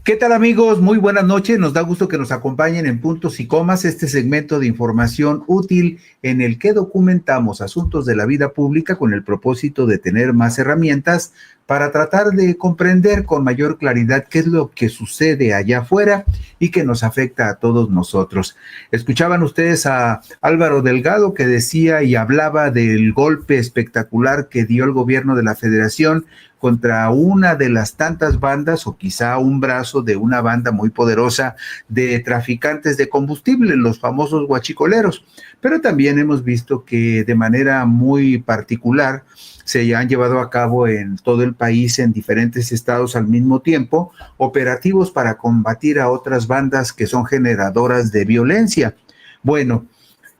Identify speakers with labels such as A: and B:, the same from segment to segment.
A: ¿Qué tal, amigos? Muy buenas noches. Nos da gusto que nos acompañen en Puntos y Comas, este segmento de información útil en el que documentamos asuntos de la vida pública con el propósito de tener más herramientas para tratar de comprender con mayor claridad qué es lo que sucede allá afuera y que nos afecta a todos nosotros. Escuchaban ustedes a Álvaro Delgado, que decía y hablaba del golpe espectacular que dio el gobierno de la Federación contra una de las tantas bandas, o quizá un brazo de una banda muy poderosa de traficantes de combustible, los famosos guachicoleros. Pero también hemos visto que de manera muy particular se han llevado a cabo en todo el país, en diferentes estados al mismo tiempo, operativos para combatir a otras bandas que son generadoras de violencia. Bueno,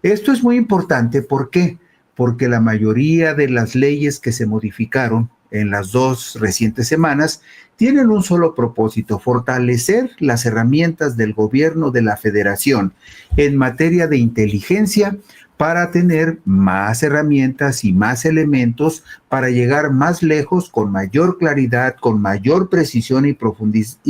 A: esto es muy importante. ¿Por qué? Porque la mayoría de las leyes que se modificaron en las dos recientes semanas tienen un solo propósito: fortalecer las herramientas del gobierno de la Federación en materia de inteligencia para tener más herramientas y más elementos para llegar más lejos, con mayor claridad, con mayor precisión y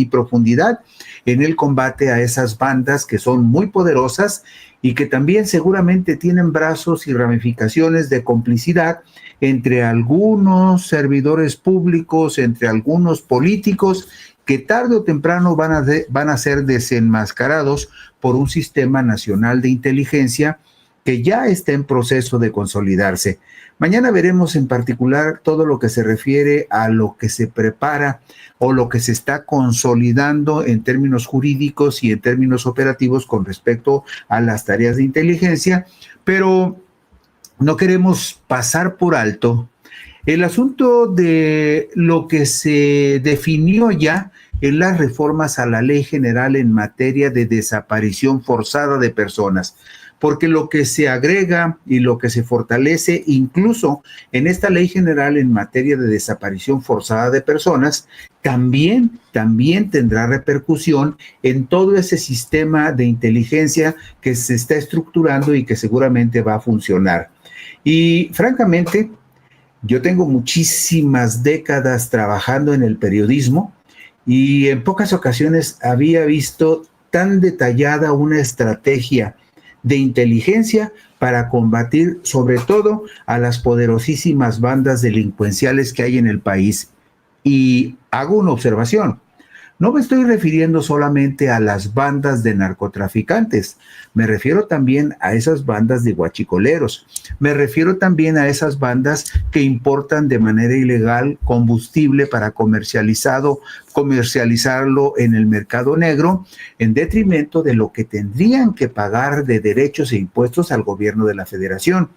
A: profundidad en el combate a esas bandas que son muy poderosas y que también seguramente tienen brazos y ramificaciones de complicidad entre algunos servidores públicos, entre algunos políticos, que tarde o temprano van a ser desenmascarados por un sistema nacional de inteligencia que ya está en proceso de consolidarse. Mañana veremos en particular todo lo que se refiere a lo que se prepara o lo que se está consolidando en términos jurídicos y en términos operativos con respecto a las tareas de inteligencia, pero no queremos pasar por alto el asunto de lo que se definió ya en las reformas a la Ley General en materia de desaparición forzada de personas, porque lo que se agrega y lo que se fortalece incluso en esta Ley General en materia de desaparición forzada de personas también tendrá repercusión en todo ese sistema de inteligencia que se está estructurando y que seguramente va a funcionar. Y francamente, yo tengo muchísimas décadas trabajando en el periodismo y en pocas ocasiones había visto tan detallada una estrategia de inteligencia para combatir sobre todo a las poderosísimas bandas delincuenciales que hay en el país. Y hago una observación: no me estoy refiriendo solamente a las bandas de narcotraficantes, me refiero también a esas bandas de guachicoleros, me refiero también a esas bandas que importan de manera ilegal combustible para comercializarlo en el mercado negro, en detrimento de lo que tendrían que pagar de derechos e impuestos al gobierno de la Federación.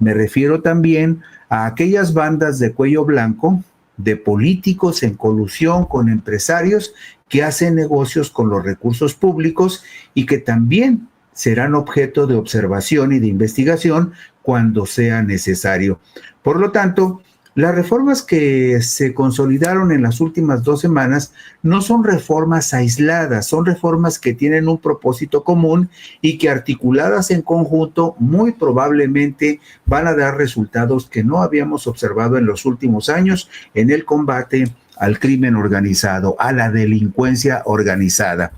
A: Me refiero también a aquellas bandas de cuello blanco, de políticos en colusión con empresarios que hacen negocios con los recursos públicos y que también serán objeto de observación y de investigación cuando sea necesario. Por lo tanto, las reformas que se consolidaron en las últimas 2 semanas no son reformas aisladas, son reformas que tienen un propósito común y que, articuladas en conjunto, muy probablemente van a dar resultados que no habíamos observado en los últimos años en el combate al crimen organizado, a la delincuencia organizada.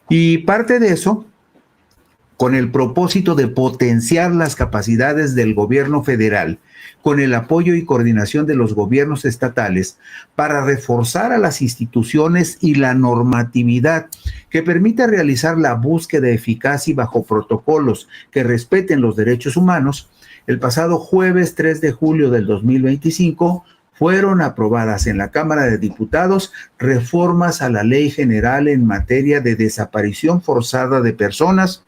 A: Y parte de eso, con el propósito de potenciar las capacidades del gobierno federal, con el apoyo y coordinación de los gobiernos estatales, para reforzar a las instituciones y la normatividad que permita realizar la búsqueda eficaz y bajo protocolos que respeten los derechos humanos. El pasado jueves 3 de julio del 2025 fueron aprobadas en la Cámara de Diputados reformas a la Ley General en materia de desaparición forzada de personas,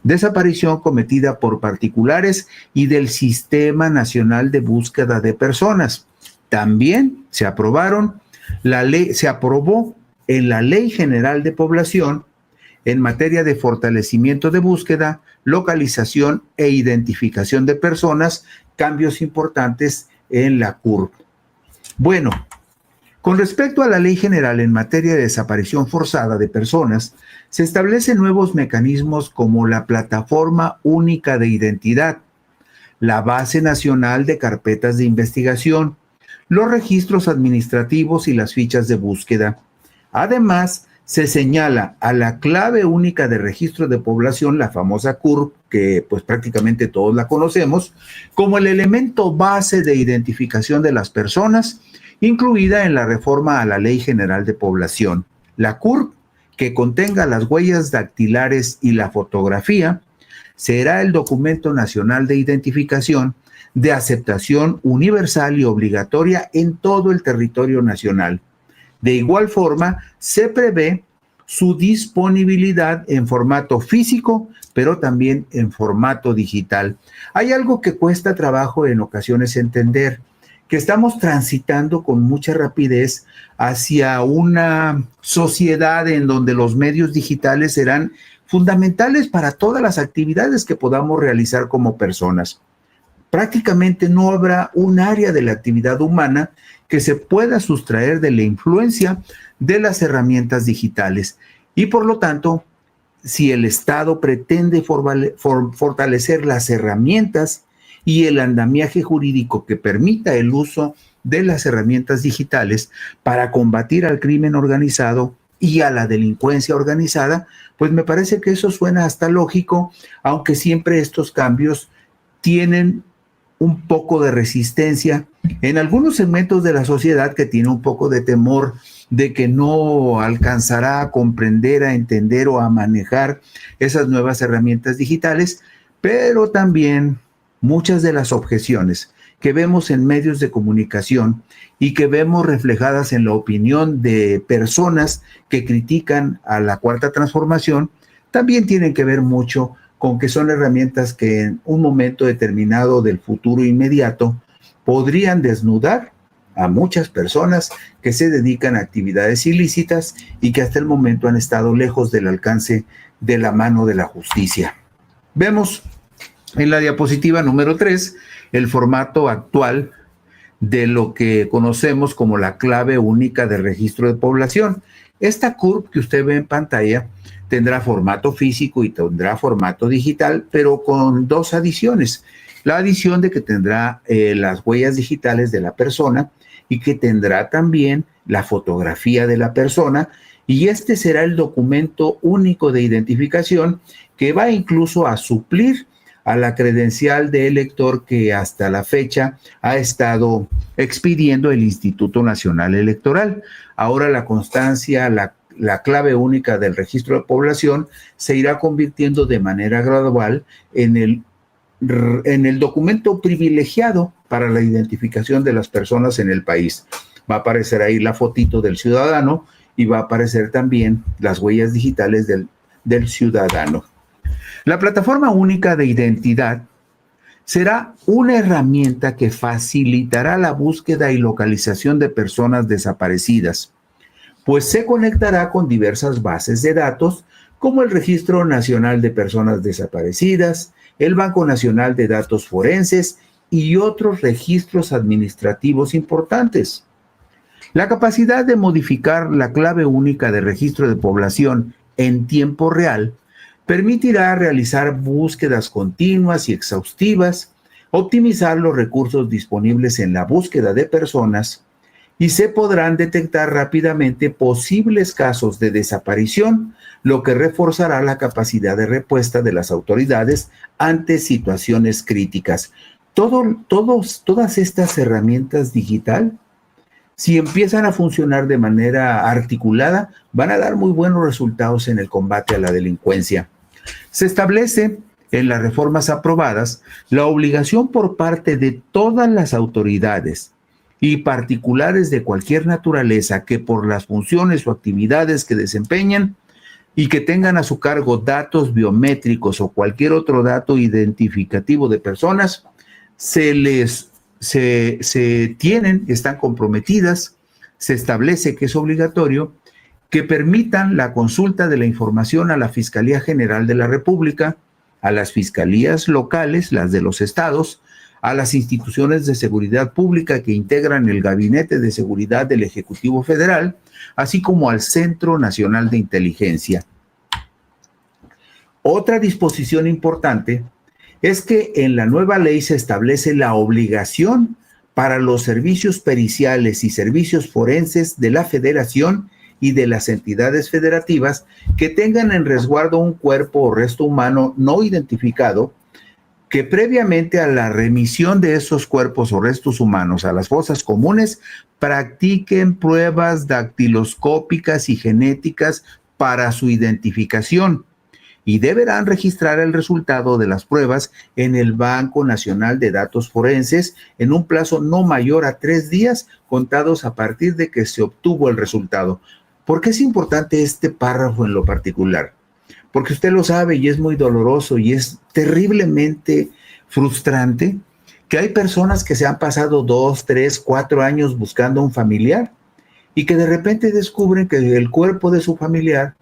A: desaparición cometida por particulares y del Sistema Nacional de Búsqueda de Personas. También se aprobó en la Ley General de Población en materia de fortalecimiento de búsqueda, localización e identificación de personas, cambios importantes en la CURP. Bueno, con respecto a la Ley General en materia de desaparición forzada de personas, se establecen nuevos mecanismos como la Plataforma Única de Identidad, la Base Nacional de Carpetas de Investigación, los registros administrativos y las fichas de búsqueda. Además, se señala a la clave única de registro de población, la famosa CURP, que pues prácticamente todos la conocemos, como el elemento base de identificación de las personas, incluida en la reforma a la Ley General de Población. La CURP, que contenga las huellas dactilares y la fotografía, será el documento nacional de identificación de aceptación universal y obligatoria en todo el territorio nacional. De igual forma, se prevé su disponibilidad en formato físico, pero también en formato digital. Hay algo que cuesta trabajo en ocasiones entender, que estamos transitando con mucha rapidez hacia una sociedad en donde los medios digitales serán fundamentales para todas las actividades que podamos realizar como personas. Prácticamente no habrá un área de la actividad humana que se pueda sustraer de la influencia de las herramientas digitales. Y por lo tanto, si el Estado pretende fortalecer las herramientas y el andamiaje jurídico que permita el uso de las herramientas digitales para combatir al crimen organizado y a la delincuencia organizada, pues me parece que eso suena hasta lógico, aunque siempre estos cambios tienen un poco de resistencia en algunos segmentos de la sociedad que tiene un poco de temor de que no alcanzará a comprender, a entender o a manejar esas nuevas herramientas digitales, pero también muchas de las objeciones que vemos en medios de comunicación y que vemos reflejadas en la opinión de personas que critican a la Cuarta Transformación, también tienen que ver mucho con que son herramientas que en un momento determinado del futuro inmediato podrían desnudar a muchas personas que se dedican a actividades ilícitas y que hasta el momento han estado lejos del alcance de la mano de la justicia. Vemos en la diapositiva número 3 el formato actual de lo que conocemos como la clave única de registro de población. Esta CURP que usted ve en pantalla tendrá formato físico y tendrá formato digital, pero con dos adiciones. La adición de que tendrá las huellas digitales de la persona y que tendrá también la fotografía de la persona, y este será el documento único de identificación que va incluso a suplir a la credencial de elector que hasta la fecha ha estado expidiendo el Instituto Nacional Electoral. Ahora la constancia, la clave única del registro de población se irá convirtiendo de manera gradual en el documento privilegiado para la identificación de las personas en el país. Va a aparecer ahí la fotito del ciudadano y va a aparecer también las huellas digitales del ciudadano. La plataforma única de identidad será una herramienta que facilitará la búsqueda y localización de personas desaparecidas, pues se conectará con diversas bases de datos como el Registro Nacional de Personas Desaparecidas, el Banco Nacional de Datos Forenses y otros registros administrativos importantes. La capacidad de modificar la clave única de registro de población en tiempo real permitirá realizar búsquedas continuas y exhaustivas, optimizar los recursos disponibles en la búsqueda de personas y se podrán detectar rápidamente posibles casos de desaparición, lo que reforzará la capacidad de respuesta de las autoridades ante situaciones críticas. Todas estas herramientas digitales, si empiezan a funcionar de manera articulada, van a dar muy buenos resultados en el combate a la delincuencia. Se establece en las reformas aprobadas la obligación por parte de todas las autoridades y particulares de cualquier naturaleza que por las funciones o actividades que desempeñan y que tengan a su cargo datos biométricos o cualquier otro dato identificativo de personas, están comprometidas, se establece que es obligatorio que permitan la consulta de la información a la Fiscalía General de la República, a las fiscalías locales, las de los estados, a las instituciones de seguridad pública que integran el Gabinete de Seguridad del Ejecutivo Federal, así como al Centro Nacional de Inteligencia. Otra disposición importante es que en la nueva ley se establece la obligación para los servicios periciales y servicios forenses de la Federación y de las entidades federativas que tengan en resguardo un cuerpo o resto humano no identificado, que previamente a la remisión de esos cuerpos o restos humanos a las fosas comunes practiquen pruebas dactiloscópicas y genéticas para su identificación, y deberán registrar el resultado de las pruebas en el Banco Nacional de Datos Forenses en un plazo no mayor a 3 días contados a partir de que se obtuvo el resultado. ¿Por qué es importante este párrafo en lo particular? Porque usted lo sabe y es muy doloroso y es terriblemente frustrante que hay personas que se han pasado 2, 3, 4 años buscando un familiar y que de repente descubren que el cuerpo de su familiar,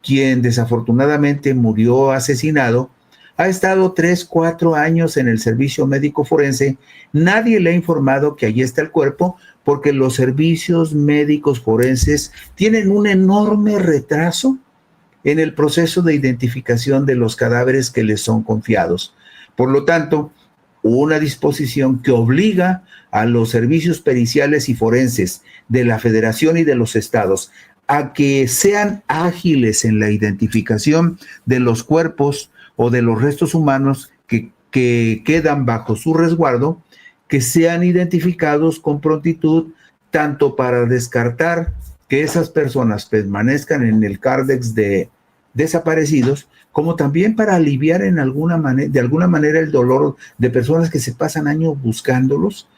A: quien desafortunadamente murió asesinado, ha estado 3, 4 años en el servicio médico forense. Nadie le ha informado que allí está el cuerpo porque los servicios médicos forenses tienen un enorme retraso en el proceso de identificación de los cadáveres que les son confiados. Por lo tanto, una disposición que obliga a los servicios periciales y forenses de la Federación y de los estados a que sean ágiles en la identificación de los cuerpos o de los restos humanos que quedan bajo su resguardo, que sean identificados con prontitud, tanto para descartar que esas personas permanezcan en el Cardex de desaparecidos, como también para aliviar de alguna manera el dolor de personas que se pasan años buscándolos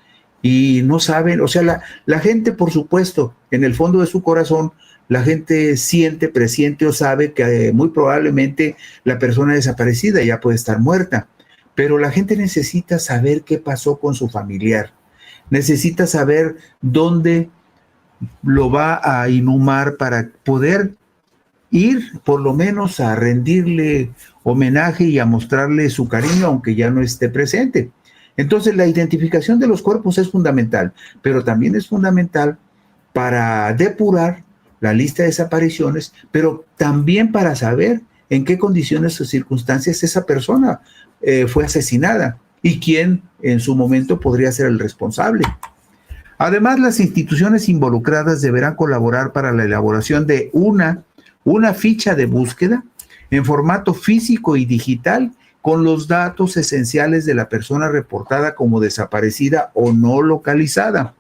A: y no saben. O sea, la gente, por supuesto, en el fondo de su corazón, la gente siente, presiente o sabe que muy probablemente la persona desaparecida ya puede estar muerta, pero la gente necesita saber qué pasó con su familiar, necesita saber dónde lo va a inhumar para poder ir por lo menos a rendirle homenaje y a mostrarle su cariño, aunque ya no esté presente. Entonces, la identificación de los cuerpos es fundamental, pero también es fundamental para depurar la lista de desapariciones, pero también para saber en qué condiciones o circunstancias esa persona fue asesinada y quién en su momento podría ser el responsable. Además, las instituciones involucradas deberán colaborar para la elaboración de una ficha de búsqueda en formato físico y digital con los datos esenciales de la persona reportada como desaparecida o no localizada,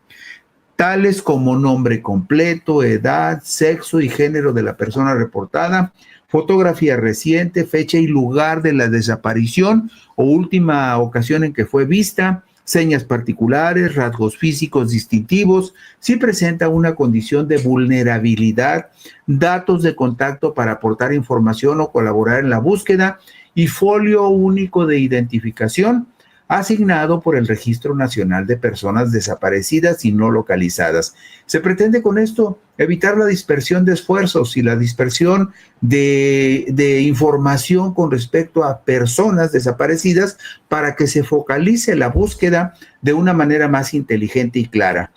A: tales como nombre completo, edad, sexo y género de la persona reportada, fotografía reciente, fecha y lugar de la desaparición o última ocasión en que fue vista, señas particulares, rasgos físicos distintivos, si presenta una condición de vulnerabilidad, datos de contacto para aportar información o colaborar en la búsqueda y folio único de identificación asignado por el Registro Nacional de Personas Desaparecidas y No Localizadas. Se pretende con esto evitar la dispersión de esfuerzos y la dispersión de información con respecto a personas desaparecidas para que se focalice la búsqueda de una manera más inteligente y clara.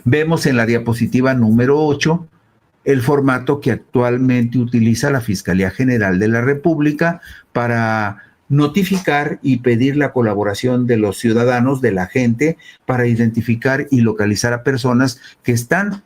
A: Vemos en la diapositiva número 8 el formato que actualmente utiliza la Fiscalía General de la República para notificar y pedir la colaboración de los ciudadanos, de la gente, para identificar y localizar a personas que están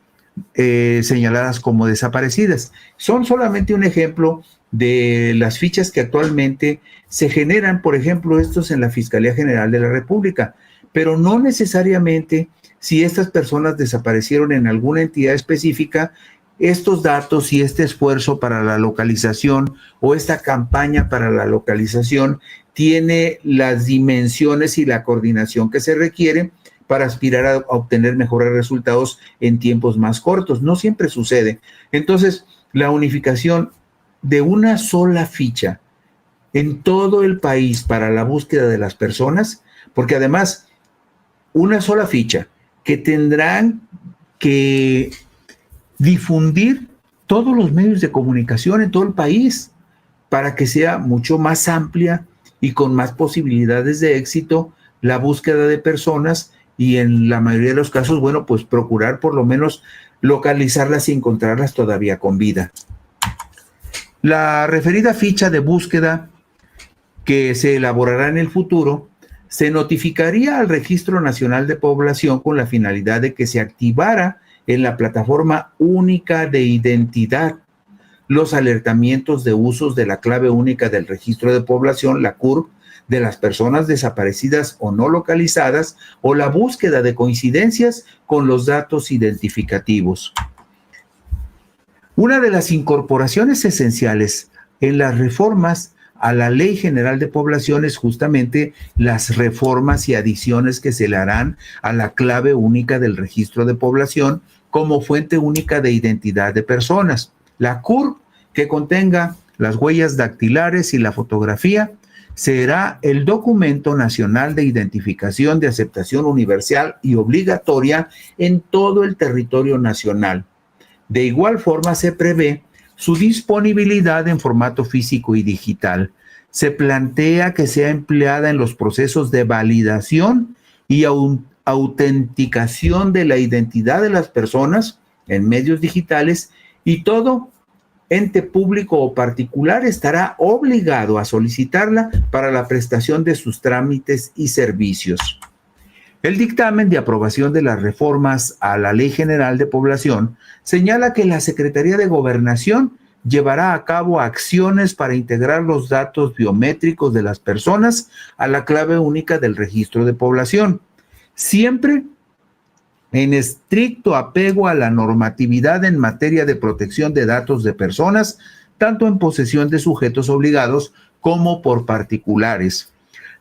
A: señaladas como desaparecidas. Son solamente un ejemplo de las fichas que actualmente se generan, por ejemplo, estos en la Fiscalía General de la República, pero no necesariamente si estas personas desaparecieron en alguna entidad específica, estos datos y este esfuerzo para la localización o esta campaña para la localización tiene las dimensiones y la coordinación que se requiere para aspirar a obtener mejores resultados en tiempos más cortos. No siempre sucede. Entonces, la unificación de una sola ficha en todo el país para la búsqueda de las personas, porque además, una sola ficha que tendrán que difundir todos los medios de comunicación en todo el país para que sea mucho más amplia y con más posibilidades de éxito la búsqueda de personas y en la mayoría de los casos, bueno, pues procurar por lo menos localizarlas y encontrarlas todavía con vida. La referida ficha de búsqueda que se elaborará en el futuro se notificaría al Registro Nacional de Población con la finalidad de que se activara en la plataforma única de identidad, los alertamientos de usos de la clave única del registro de población, la CURP, de las personas desaparecidas o no localizadas, o la búsqueda de coincidencias con los datos identificativos. Una de las incorporaciones esenciales en las reformas a la Ley General de Población es justamente las reformas y adiciones que se le harán a la clave única del registro de población como fuente única de identidad de personas. La CURP, que contenga las huellas dactilares y la fotografía, será el documento nacional de identificación de aceptación universal y obligatoria en todo el territorio nacional. De igual forma, se prevé su disponibilidad en formato físico y digital. Se plantea que sea empleada en los procesos de validación y autenticación de la identidad de las personas en medios digitales, y todo ente público o particular estará obligado a solicitarla para la prestación de sus trámites y servicios. El dictamen de aprobación de las reformas a la Ley General de Población señala que la Secretaría de Gobernación llevará a cabo acciones para integrar los datos biométricos de las personas a la clave única del registro de población, siempre en estricto apego a la normatividad en materia de protección de datos de personas, tanto en posesión de sujetos obligados como por particulares.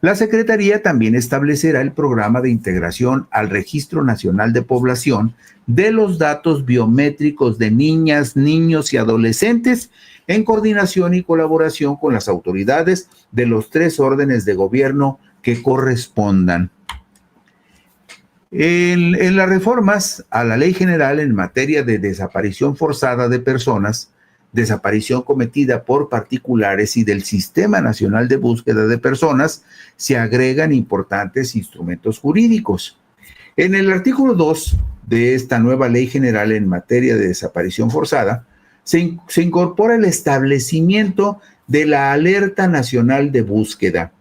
A: La Secretaría también establecerá el programa de integración al Registro Nacional de Población de los datos biométricos de niñas, niños y adolescentes en coordinación y colaboración con las autoridades de los 3 órdenes de gobierno que correspondan. En las reformas a la Ley General en materia de desaparición forzada de personas, desaparición cometida por particulares y del Sistema Nacional de Búsqueda de Personas, se agregan importantes instrumentos jurídicos. En el artículo 2 de esta nueva Ley General en materia de desaparición forzada, se incorpora el establecimiento de la Alerta Nacional de Búsqueda,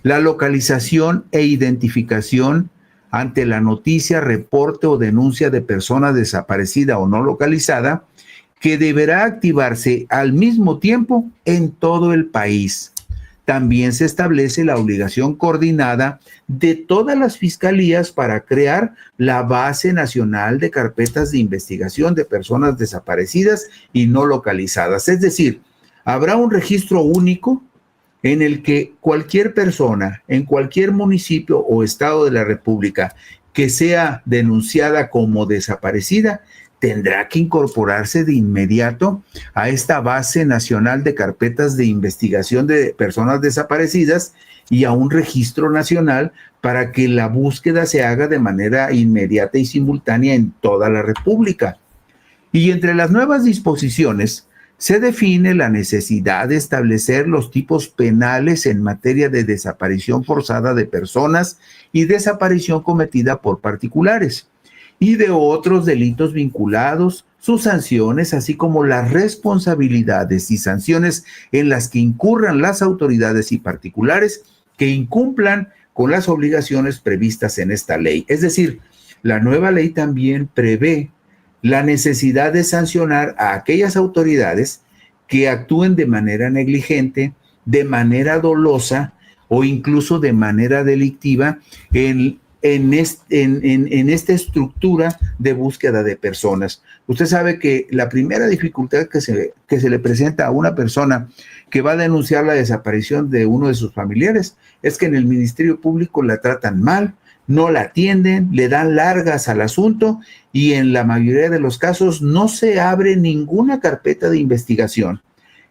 A: la localización e identificación ante la noticia, reporte o denuncia de persona desaparecida o no localizada, que deberá activarse al mismo tiempo en todo el país. También se establece la obligación coordinada de todas las fiscalías para crear la Base Nacional de Carpetas de Investigación de Personas Desaparecidas y no localizadas. Es decir, habrá un registro único en el que cualquier persona en cualquier municipio o estado de la República que sea denunciada como desaparecida tendrá que incorporarse de inmediato a esta Base Nacional de Carpetas de Investigación de Personas Desaparecidas y a un registro nacional para que la búsqueda se haga de manera inmediata y simultánea en toda la República. Y entre las nuevas disposiciones se define la necesidad de establecer los tipos penales en materia de desaparición forzada de personas y desaparición cometida por particulares, y de otros delitos vinculados, sus sanciones, así como las responsabilidades y sanciones en las que incurran las autoridades y particulares que incumplan con las obligaciones previstas en esta ley. Es decir, la nueva ley también prevé la necesidad de sancionar a aquellas autoridades que actúen de manera negligente, de manera dolosa o incluso de manera delictiva en esta estructura de búsqueda de personas. Usted sabe que la primera dificultad que se le presenta a una persona que va a denunciar la desaparición de uno de sus familiares es que en el Ministerio Público la tratan mal, no la atienden, le dan largas al asunto y en la mayoría de los casos no se abre ninguna carpeta de investigación.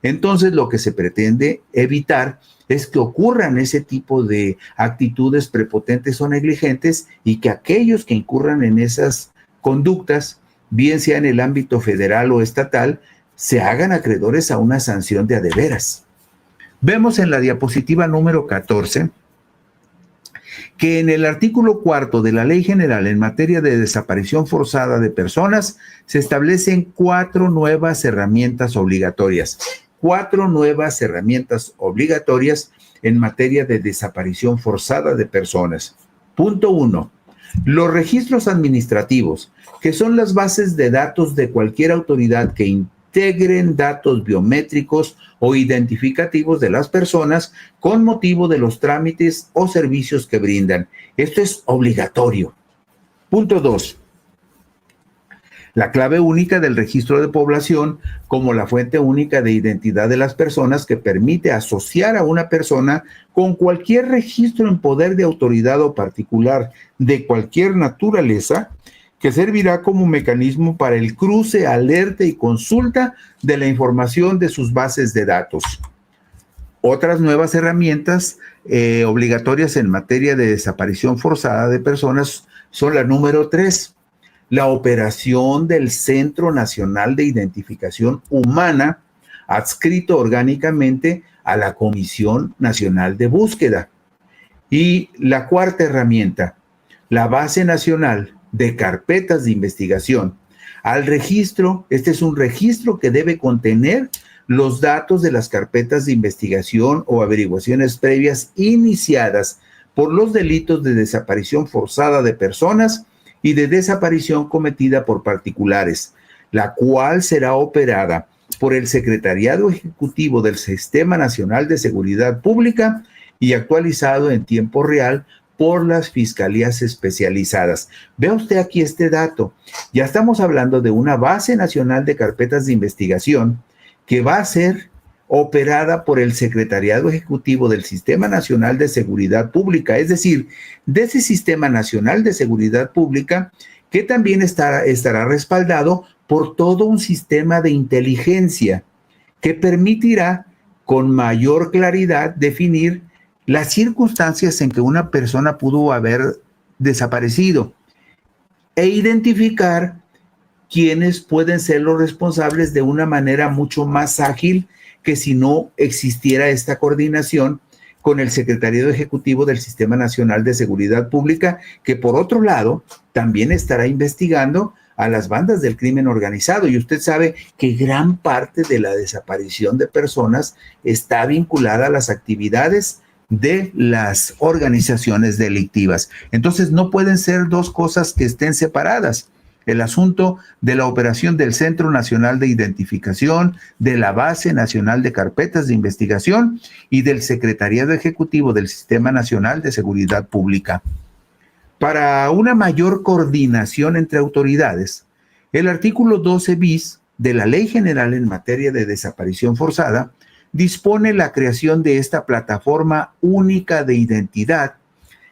A: Entonces, lo que se pretende evitar es que ocurran ese tipo de actitudes prepotentes o negligentes y que aquellos que incurran en esas conductas, bien sea en el ámbito federal o estatal, se hagan acreedores a una sanción de a de veras. Vemos en la diapositiva número 14 que en el artículo 4 de la Ley General en materia de desaparición forzada de personas se establecen 4 nuevas herramientas obligatorias. 4 nuevas herramientas obligatorias en materia de desaparición forzada de personas. Punto 1. Los registros administrativos, que son las bases de datos de cualquier autoridad que integren datos biométricos o identificativos de las personas con motivo de los trámites o servicios que brindan. Esto es obligatorio. Punto 2. La clave única del registro de población como la fuente única de identidad de las personas que permite asociar a una persona con cualquier registro en poder de autoridad o particular de cualquier naturaleza, que servirá como mecanismo para el cruce, alerta y consulta de la información de sus bases de datos. Otras nuevas herramientas obligatorias en materia de desaparición forzada de personas son la número 3. La operación del Centro Nacional de Identificación Humana, adscrito orgánicamente a la Comisión Nacional de Búsqueda. Y la cuarta herramienta, la Base Nacional de Carpetas de Investigación. Al registro, este es un registro que debe contener los datos de las carpetas de investigación o averiguaciones previas iniciadas por los delitos de desaparición forzada de personas y de desaparición cometida por particulares, la cual será operada por el Secretariado Ejecutivo del Sistema Nacional de Seguridad Pública y actualizado en tiempo real por las fiscalías especializadas. Vea usted aquí este dato. Ya estamos hablando de una base nacional de carpetas de investigación que va a ser operada por el Secretariado Ejecutivo del Sistema Nacional de Seguridad Pública, es decir, de ese Sistema Nacional de Seguridad Pública que también estará respaldado por todo un sistema de inteligencia que permitirá con mayor claridad definir las circunstancias en que una persona pudo haber desaparecido e identificar quiénes pueden ser los responsables de una manera mucho más ágil que si no existiera esta coordinación con el Secretariado Ejecutivo del Sistema Nacional de Seguridad Pública, que por otro lado también estará investigando a las bandas del crimen organizado. Y usted sabe que gran parte de la desaparición de personas está vinculada a las actividades de las organizaciones delictivas. Entonces no pueden ser dos cosas que estén separadas. El asunto de la operación del Centro Nacional de Identificación, de la Base Nacional de Carpetas de Investigación y del Secretariado Ejecutivo del Sistema Nacional de Seguridad Pública. Para una mayor coordinación entre autoridades, el artículo 12 bis de la Ley General en materia de desaparición forzada dispone la creación de esta plataforma única de identidad,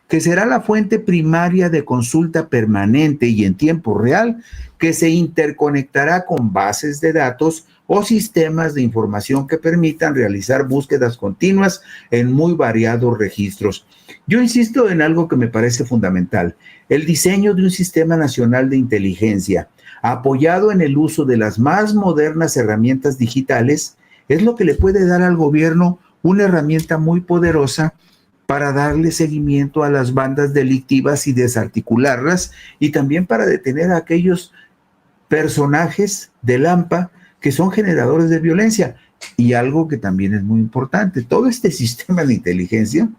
A: que será la fuente primaria de consulta permanente y en tiempo real, que se interconectará con bases de datos o sistemas de información que permitan realizar búsquedas continuas en muy variados registros. Yo insisto en algo que me parece fundamental: el diseño de un sistema nacional de inteligencia, apoyado en el uso de las más modernas herramientas digitales, es lo que le puede dar al gobierno una herramienta muy poderosa para darle seguimiento a las bandas delictivas y desarticularlas, y también para detener a aquellos personajes del AMPA que son generadores de violencia. Y algo que también es muy importante, todo este sistema de inteligencia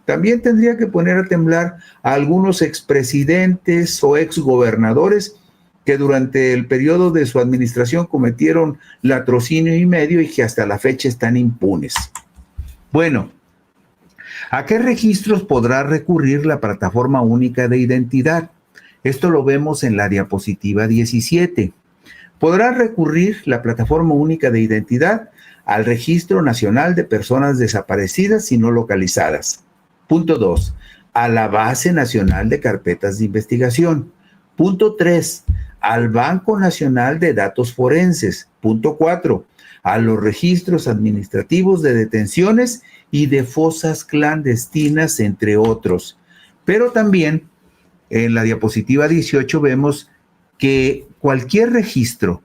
A: también tendría que poner a temblar a algunos expresidentes o exgobernadores que durante el periodo de su administración cometieron latrocinio y medio y que hasta la fecha están impunes. Bueno, ¿a qué registros podrá recurrir la plataforma única de identidad? Esto lo vemos en la diapositiva 17. Podrá recurrir la plataforma única de identidad al Registro Nacional de Personas Desaparecidas y No Localizadas. Punto 2. A la Base Nacional de Carpetas de Investigación. Punto 3. Al Banco Nacional de Datos Forenses. Punto 4. A los registros administrativos de detenciones y de fosas clandestinas, entre otros. Pero también en la diapositiva 18 vemos que cualquier registro,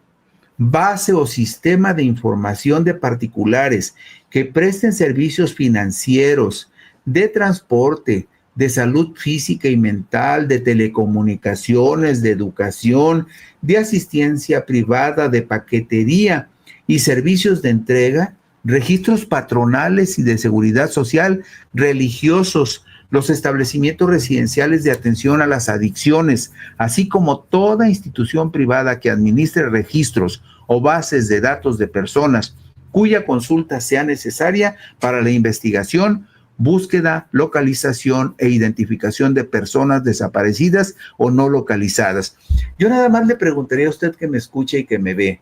A: base o sistema de información de particulares que presten servicios financieros, de transporte, de salud física y mental, de telecomunicaciones, de educación, de asistencia privada, de paquetería y servicios de entrega, registros patronales y de seguridad social, religiosos, los establecimientos residenciales de atención a las adicciones, así como toda institución privada que administre registros o bases de datos de personas cuya consulta sea necesaria para la investigación, búsqueda, localización e identificación de personas desaparecidas o no localizadas. Yo nada más le preguntaría a usted que me escucha y que me ve,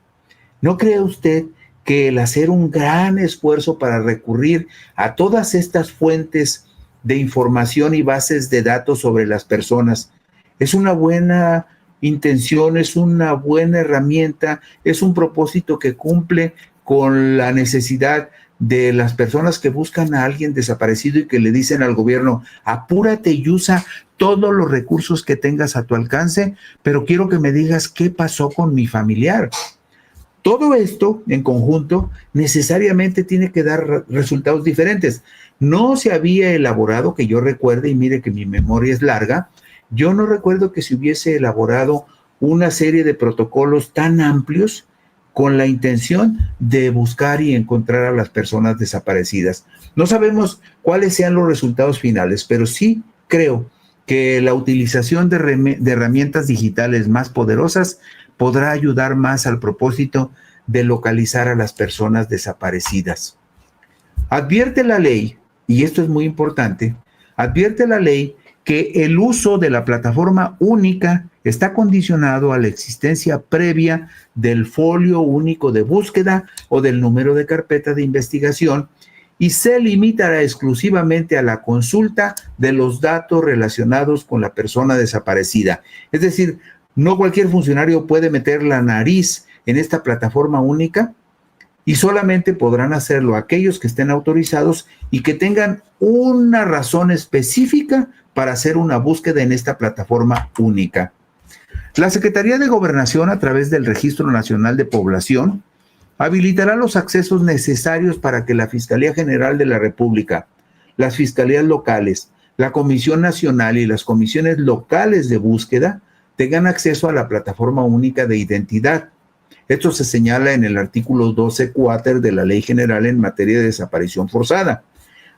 A: ¿no cree usted que el hacer un gran esfuerzo para recurrir a todas estas fuentes de información y bases de datos sobre las personas es una buena intención, es una buena herramienta, es un propósito que cumple con la necesidad de las personas que buscan a alguien desaparecido y que le dicen al gobierno, apúrate y usa todos los recursos que tengas a tu alcance, pero quiero que me digas qué pasó con mi familiar? Todo esto en conjunto necesariamente tiene que dar resultados diferentes. No se había elaborado, que yo recuerde, y mire que mi memoria es larga, yo no recuerdo que se hubiese elaborado una serie de protocolos tan amplios con la intención de buscar y encontrar a las personas desaparecidas. No sabemos cuáles sean los resultados finales, pero sí creo que la utilización de herramientas digitales más poderosas podrá ayudar más al propósito de localizar a las personas desaparecidas. Advierte la ley, y esto es muy importante, advierte la ley que el uso de la plataforma única está condicionado a la existencia previa del folio único de búsqueda o del número de carpeta de investigación y se limitará exclusivamente a la consulta de los datos relacionados con la persona desaparecida. Es decir, no cualquier funcionario puede meter la nariz en esta plataforma única y solamente podrán hacerlo aquellos que estén autorizados y que tengan una razón específica para hacer una búsqueda en esta plataforma única. La Secretaría de Gobernación, a través del Registro Nacional de Población, habilitará los accesos necesarios para que la Fiscalía General de la República, las fiscalías locales, la Comisión Nacional y las comisiones locales de búsqueda tengan acceso a la plataforma única de identidad. Esto se señala en el artículo 12 cuáter de la Ley General en materia de desaparición forzada.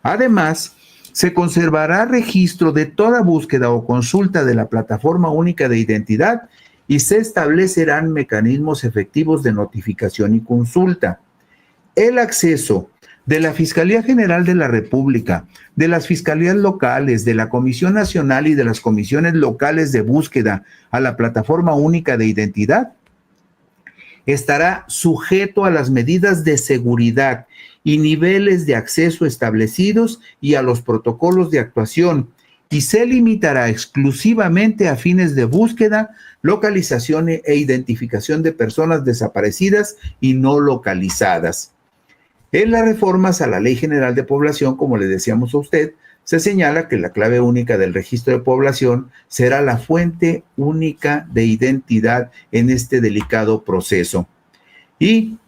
A: Además, se conservará registro de toda búsqueda o consulta de la plataforma única de identidad y se establecerán mecanismos efectivos de notificación y consulta. El acceso de la Fiscalía General de la República, de las fiscalías locales, de la Comisión Nacional y de las comisiones locales de búsqueda a la plataforma única de identidad estará sujeto a las medidas de seguridad y niveles de acceso establecidos y a los protocolos de actuación, y se limitará exclusivamente a fines de búsqueda, localización e identificación de personas desaparecidas y no localizadas. En las reformas a la Ley General de Población, como le decíamos a usted, se señala que la clave única del registro de población será la fuente única de identidad en este delicado proceso. Y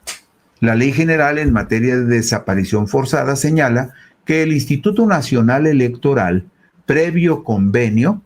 A: la Ley General en materia de desaparición forzada señala que el Instituto Nacional Electoral, previo convenio,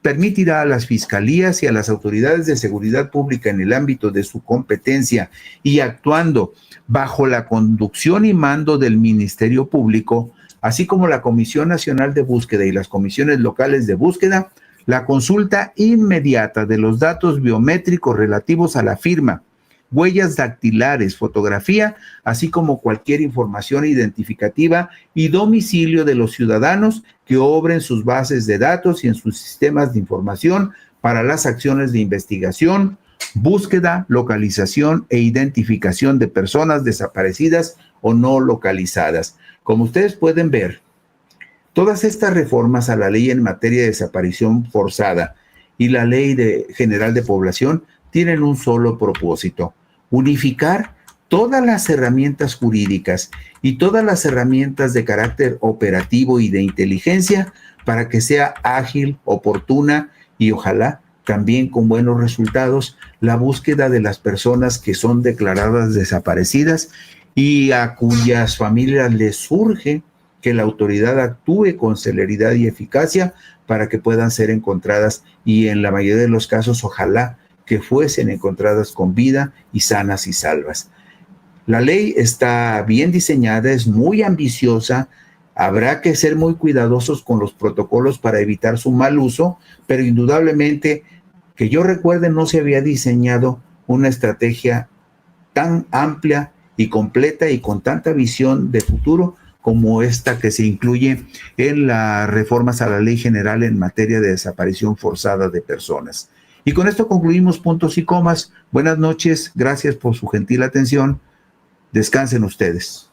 A: permitirá a las fiscalías y a las autoridades de seguridad pública en el ámbito de su competencia y actuando bajo la conducción y mando del Ministerio Público, así como la Comisión Nacional de Búsqueda y las comisiones locales de búsqueda, la consulta inmediata de los datos biométricos relativos a la firma, huellas dactilares, fotografía, así como cualquier información identificativa y domicilio de los ciudadanos que obren sus bases de datos y en sus sistemas de información para las acciones de investigación, búsqueda, localización e identificación de personas desaparecidas o no localizadas. Como ustedes pueden ver, todas estas reformas a la ley en materia de desaparición forzada y la ley general de población tienen un solo propósito: unificar todas las herramientas jurídicas y todas las herramientas de carácter operativo y de inteligencia para que sea ágil, oportuna y ojalá también con buenos resultados la búsqueda de las personas que son declaradas desaparecidas y a cuyas familias les surge que la autoridad actúe con celeridad y eficacia para que puedan ser encontradas y en la mayoría de los casos ojalá que fuesen encontradas con vida y sanas y salvas. La ley está bien diseñada, es muy ambiciosa, Habrá que ser muy cuidadosos con los protocolos para evitar su mal uso, pero indudablemente, que yo recuerde, no se había diseñado una estrategia tan amplia y completa y con tanta visión de futuro como esta que se incluye en las reformas a la Ley General en materia de desaparición forzada de personas. Y con esto concluimos puntos y comas. Buenas noches, gracias por su gentil atención. Descansen ustedes.